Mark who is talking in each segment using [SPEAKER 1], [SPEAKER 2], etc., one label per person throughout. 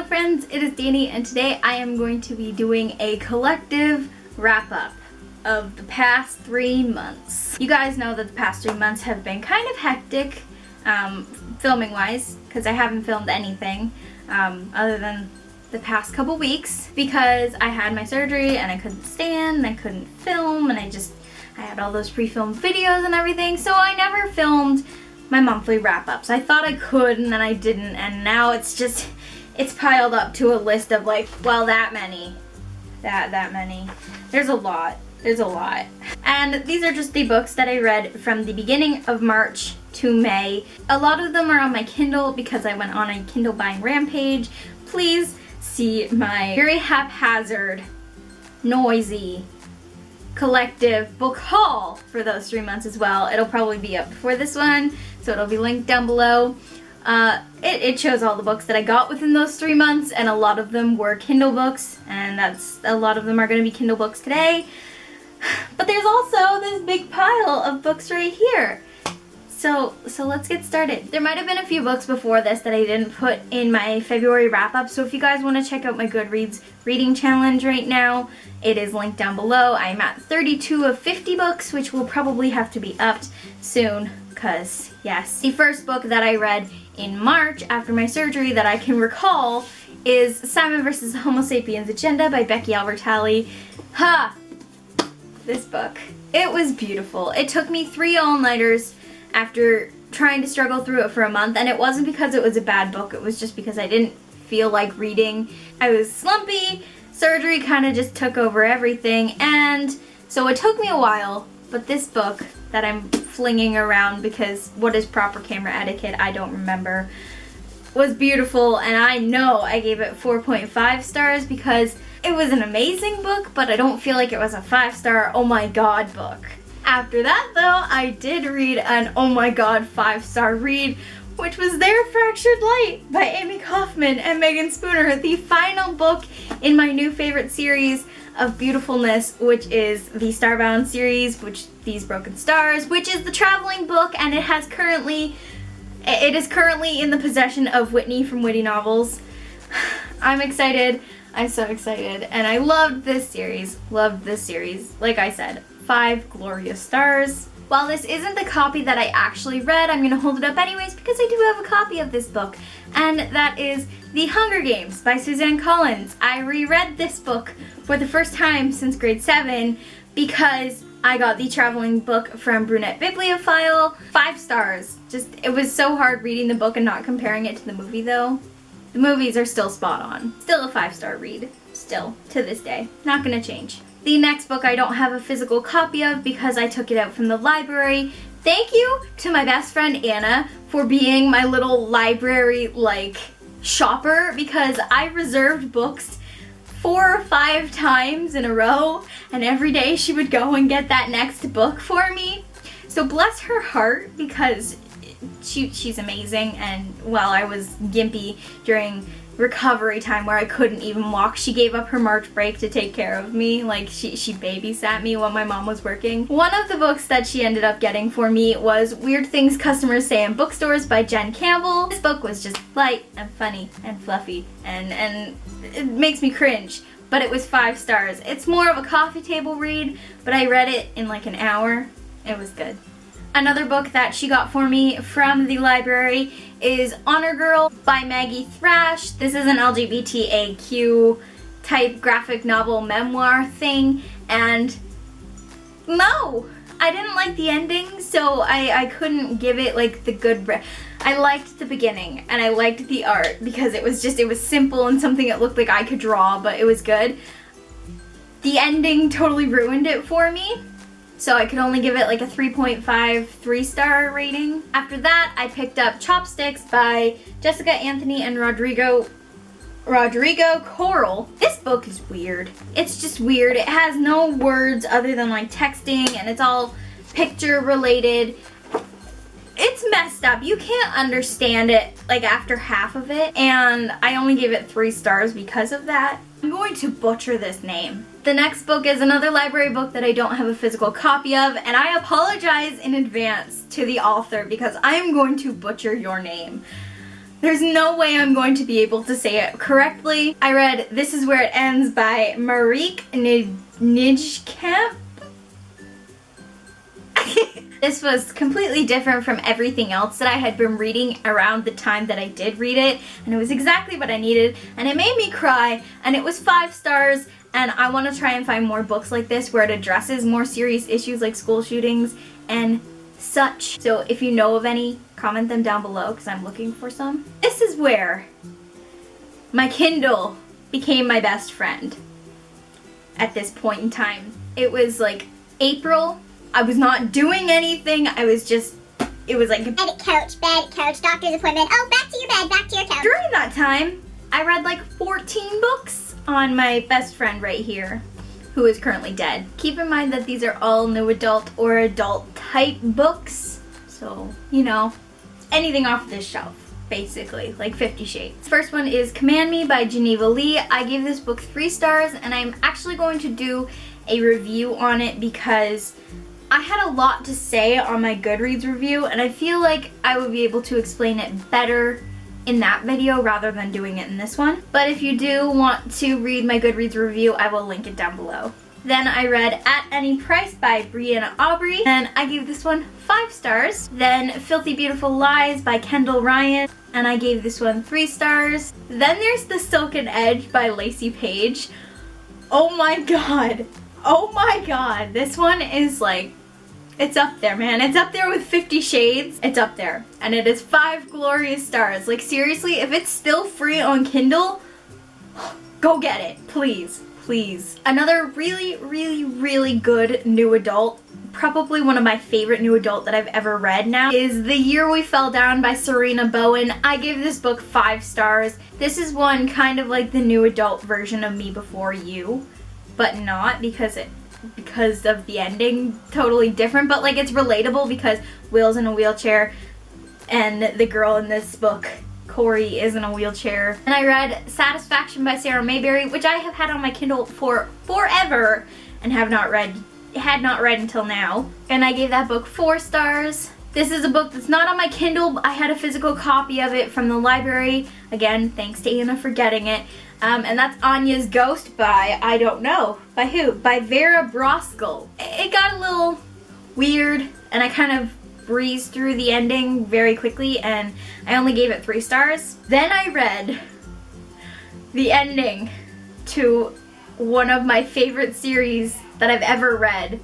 [SPEAKER 1] Hello friends, it is Danny and today I am going to be doing a collective wrap-up of the past 3 months. You guys know that the past 3 months have been kind of hectic, filming wise, because I haven't filmed anything other than the past couple weeks because I had my surgery and I couldn't stand and I couldn't film and I had all those pre-filmed videos and everything, so I never filmed my monthly wrap-ups. I thought I could and then I didn't, and now it's piled up to a list of like, well, that many. That many. There's a lot. And these are just the books that I read from the beginning of March to May. A lot of them are on my Kindle because I went on a Kindle buying rampage. Please see my very haphazard, noisy, collective book haul for those 3 months as well. It'll probably be up before this one, so it'll be linked down below. It shows all the books that I got within those 3 months, and a lot of them were Kindle books, and a lot of them are going to be Kindle books today. But there's also this big pile of books right here. So let's get started. There might have been a few books before this that I didn't put in my February wrap-up, so if you guys want to check out my Goodreads reading challenge right now, it is linked down below. I'm at 32 of 50 books, which will probably have to be upped soon, because yes. The first book that I read in March after my surgery that I can recall is Simon vs. the Homo Sapiens Agenda by Becky Albertalli. This book. It was beautiful. It took me 3 all-nighters after trying to struggle through it for a month, and it wasn't because it was a bad book, it was just because I didn't feel like reading. I was slumpy, surgery kind of just took over everything, and so it took me a while, but this book that I'm flinging around because what is proper camera etiquette, I don't remember, was beautiful, and I know I gave it 4.5 stars because it was an amazing book, but I don't feel like it was a 5-star oh my god book. After that though, I did read an oh my god 5-star read, which was Their Fractured Light by Amy Kaufman and Megan Spooner, the final book in my new favorite series of beautifulness, which is the Starbound series, which These Broken Stars, which is the traveling book, and it is currently in the possession of Whitney from Witty Novels. I'm excited. I'm so excited, and I loved this series. Like I said, 5 glorious stars. While this isn't the copy that I actually read, I'm going to hold it up anyways because I do have a copy of this book, and that is The Hunger Games by Suzanne Collins. I reread this book for the first time since grade 7 because I got the traveling book from Brunette Bibliophile. 5 stars. It was so hard reading the book and not comparing it to the movie though. The movies are still spot on. Still a 5-star read. Still, to this day. Not gonna change. The next book I don't have a physical copy of because I took it out from the library. Thank you to my best friend Anna for being my little library shopper, because I reserved books 4 or 5 times in a row, and every day she would go and get that next book for me. So bless her heart, because she's amazing, and while I was gimpy during recovery time where I couldn't even walk, she gave up her March break to take care of me. She babysat me while my mom was working. One of the books that she ended up getting for me was Weird Things Customers Say in Bookstores by Jen Campbell. This book was just light and funny and fluffy, and it makes me cringe, but it was 5 stars. It's more of a coffee table read, but I read it in like an hour. It was good. Another book that she got for me from the library is Honor Girl by Maggie Thrash. This is an LGBTAQ type graphic novel memoir thing, and no, I didn't like the ending, so I couldn't give it the good I liked the beginning and I liked the art because it was simple and something that looked like I could draw, but it was good. The ending totally ruined it for me. So I could only give it a 3.5 3-star rating. After that, I picked up Chopsticks by Jessica Anthony and Rodrigo Coral. This book is weird. It's just weird. It has no words other than texting, and it's all picture related. It's messed up. You can't understand it after half of it, and I only gave it 3 stars because of that. I'm going to butcher this name. The next book is another library book that I don't have a physical copy of, and I apologize in advance to the author because I am going to butcher your name. There's no way I'm going to be able to say it correctly. I read This Is Where It Ends by Marieke Nijkamp. This was completely different from everything else that I had been reading around the time that I did read it, and it was exactly what I needed, and it made me cry, and it was 5 stars, and I want to try and find more books like this where it addresses more serious issues like school shootings and such. So if you know of any, comment them down below because I'm looking for some. This is where my Kindle became my best friend at this point in time. It was like April. I was not doing anything. I was just, it was like
[SPEAKER 2] bed, couch, doctor's appointment. Oh, back to your bed, back to your couch.
[SPEAKER 1] During that time, I read like 14 books on my best friend right here, who is currently dead. Keep in mind that these are all new adult or adult type books. So, you know, anything off this shelf, basically, like 50 Shades. First one is Command Me by Geneva Lee. I gave this book 3 stars, and I'm actually going to do a review on it because I had a lot to say on my Goodreads review, and I feel like I would be able to explain it better in that video rather than doing it in this one. But if you do want to read my Goodreads review, I will link it down below. Then I read At Any Price by Brianna Aubrey, and I gave this one 5 stars. Then Filthy Beautiful Lies by Kendall Ryan, and I gave this one 3 stars. Then there's The Silken Edge by Lacey Page. Oh my god. Oh my god. This one is like, it's up there, man. It's up there with 50 Shades. It's up there. And it is 5 glorious stars. Like, seriously, if it's still free on Kindle, go get it. Please. Please. Another really, really, really good new adult, probably one of my favorite new adult that I've ever read now, is The Year We Fell Down by Serena Bowen. I gave this book 5 stars. This is one kind of like the new adult version of Me Before You, but not because of the ending, totally different, but like it's relatable because Will's in a wheelchair and the girl in this book, Corey, is in a wheelchair. And I read Satisfaction by Sarah Mayberry, which I have had on my Kindle for forever and had not read until now. And I gave that book 4 stars. This is a book that's not on my Kindle, but I had a physical copy of it from the library. Again, thanks to Anna for getting it. And that's Anya's Ghost by, I don't know, by who? By Vera Broskell. It got a little weird, and I kind of breezed through the ending very quickly, and I only gave it 3 stars. Then I read the ending to one of my favorite series that I've ever read,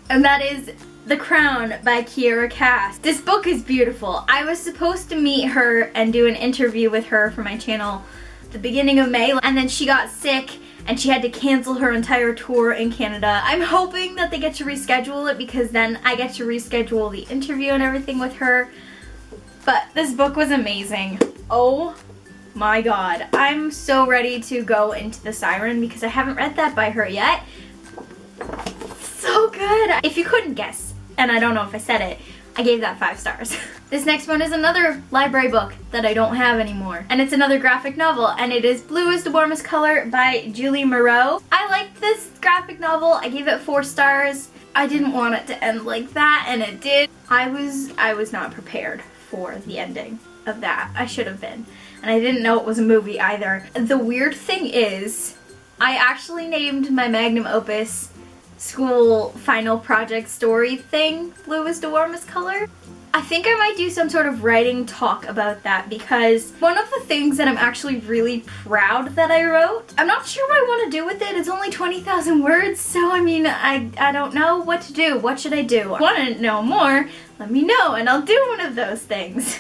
[SPEAKER 1] and that is The Crown by Kiera Cass. This book is beautiful. I was supposed to meet her and do an interview with her for my channel the beginning of May, and then she got sick and she had to cancel her entire tour in Canada. I'm hoping that they get to reschedule it because then I get to reschedule the interview and everything with her. But this book was amazing. Oh my god. I'm so ready to go into The Siren because I haven't read that by her yet. So good. If you couldn't guess, and I don't know if I said it, I gave that 5 stars. This next one is another library book that I don't have anymore. And it's another graphic novel, and it is Blue is the Warmest Color by Julie Moreau. I liked this graphic novel. I gave it 4 stars. I didn't want it to end like that, and it did. I was not prepared for the ending of that. I should have been. And I didn't know it was a movie either. The weird thing is, I actually named my magnum opus school final project story thing Blue is the Warmest Color. I think I might do some sort of writing talk about that because one of the things that I'm actually really proud that I wrote, I'm not sure what I want to do with it. It's only 20,000 words, so I mean, I don't know what to do. What should I do? Want to know more? Let me know and I'll do one of those things.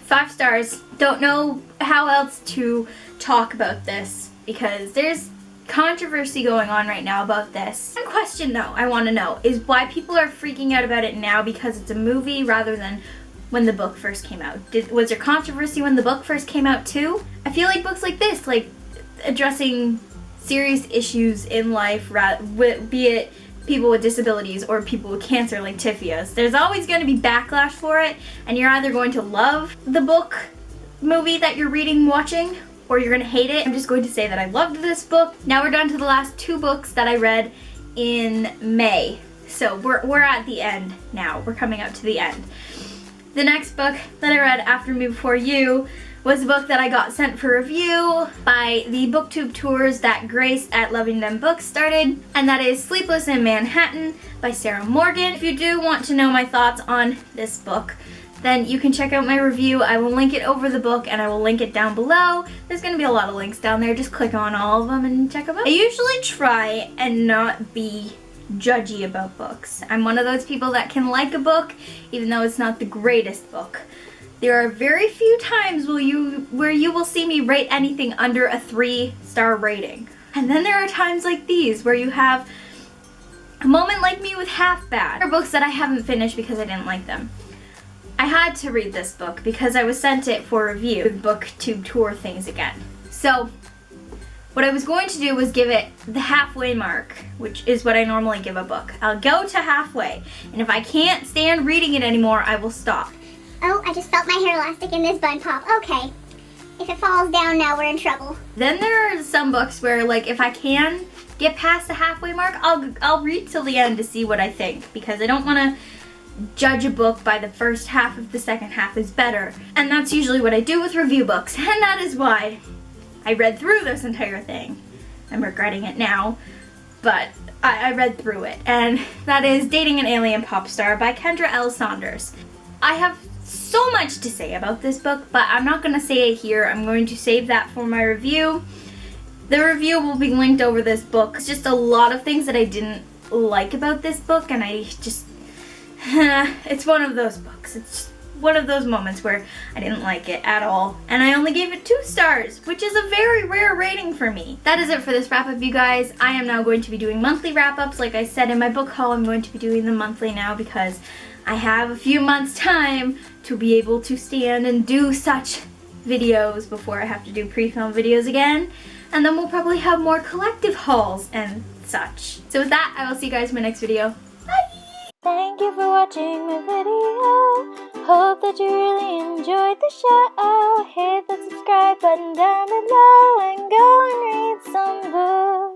[SPEAKER 1] 5 stars. Don't know how else to talk about this because there's controversy going on right now about this. One question though I want to know is why people are freaking out about it now because it's a movie rather than when the book first came out. Was there controversy when the book first came out too? I feel like books like this, like addressing serious issues in life, be it people with disabilities or people with cancer like Tifia's, there's always going to be backlash for it, and you're either going to love the book, movie that you're reading, watching, or you're gonna hate it. I'm just going to say that I loved this book. Now we're down to the last 2 books that I read in May. So we're at the end now. We're coming up to the end. The next book that I read after Me Before You was a book that I got sent for review by the booktube tours that Grace at Loving Them Books started, and that is Sleepless in Manhattan by Sarah Morgan. If you do want to know my thoughts on this book, then you can check out my review. I will link it over the book and I will link it down below. There's going to be a lot of links down there. Just click on all of them and check them out. I usually try and not be judgy about books. I'm one of those people that can like a book even though it's not the greatest book. There are very few times where you will see me rate anything under a 3-star rating. And then there are times like these where you have a moment like me with Half Bad, or books that I haven't finished because I didn't like them. I had to read this book because I was sent it for review with booktube tour things again. So what I was going to do was give it the halfway mark, which is what I normally give a book. I'll go to halfway, and if I can't stand reading it anymore, I will stop.
[SPEAKER 2] Oh, I just felt my hair elastic in this bun pop. Okay. If it falls down now, we're in trouble.
[SPEAKER 1] Then there are some books where, like, if I can get past the halfway mark, I'll read till the end to see what I think, because I don't want to judge a book by the first half if the second half is better. And that's usually what I do with review books, and that is why I read through this entire thing. I'm regretting it now, but I read through it. And that is Dating an Alien Pop Star by Kendra L. Saunders. I have so much to say about this book, but I'm not going to say it here. I'm going to save that for my review. The review will be linked over this book. It's just a lot of things that I didn't like about this book, and I just... it's one of those books. It's one of those moments where I didn't like it at all, and I only gave it 2 stars, which is a very rare rating for me. That is it for this wrap-up, you guys. I am now going to be doing monthly wrap-ups. Like I said in my book haul, I'm going to be doing them monthly now because I have a few months' time to be able to stand and do such videos before I have to do pre-film videos again, and then we'll probably have more collective hauls and such. So with that, I will see you guys in my next video. Bye! Thank you for watching my video. Hope that you really enjoyed the show. Hit the subscribe button down below and go and read some books.